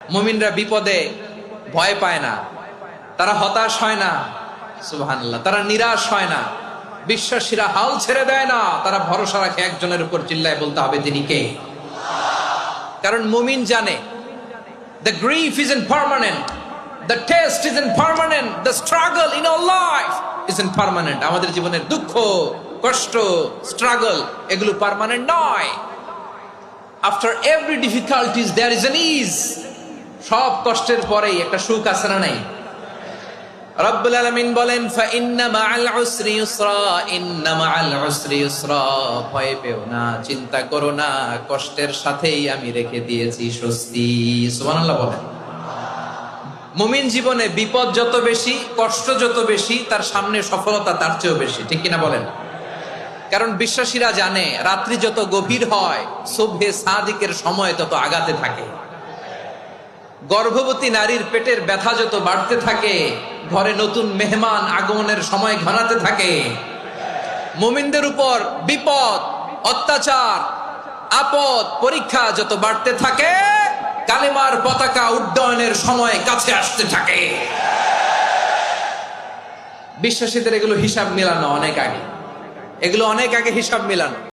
মুমিনরা বিপদে ভয় পায় না, তারা হতাশ হয় না, সুবহানাল্লাহ, তারা নিরাশ হয় না, বিশ্বাসীরা হাল ছেড়ে দেয় না, তারা ভরসা রাখে একজনের উপর, চিল্লায় বলতে হবে তিনি কে। কারণ মুমিন জানে the grief isn't permanent, the test isn't permanent, the struggle in our life isn't permanent. আমাদের জীবনের দুঃখ, কষ্ট, স্ট্রাগল এগুলো পার্মানেন্ট নয়। After every difficulties there is an ease. সব কষ্টের পরেই একটা সুখ আছে না নাই? রব্বুল আলামিন বলেন ফা ইন্না মাআল উসরি ইউসরা, ইন্না মাআল উসরি ইউসরা, ভয় পেও না, চিন্তা করো না, কষ্টের সাথেই আমি রেখে দিয়েছি স্বস্তি। সুবহানাল্লাহ বলেন। মুমিন জীবনে বিপদ যত বেশি, কষ্ট যত বেশি, তার সামনে সফলতা তার চেয়েও বেশি, ঠিক কিনা বলেন? কারণ বিশ্বাসীরা জানে রাত্রি যত গভীর হয়, সুবহে সাদিকের সময় তত আগাতে থাকে। গর্ভবতী নারীর পেটের ব্যথা যত বাড়তে থাকে, ঘরে নতুন মেহমান আগমনের সময় ঘনাতে থাকে। মুমিনদের উপর বিপদ, অত্যাচার, আপদ, পরীক্ষা যত বাড়তে থাকে, কালেমার পতাকা উড্ডয়নের সময় কাছে আসতে থাকে। বিশ্বাসীদের এগুলো হিসাব মিলানো অনেক আগে, এগুলো অনেক আগে হিসাব মিলানো।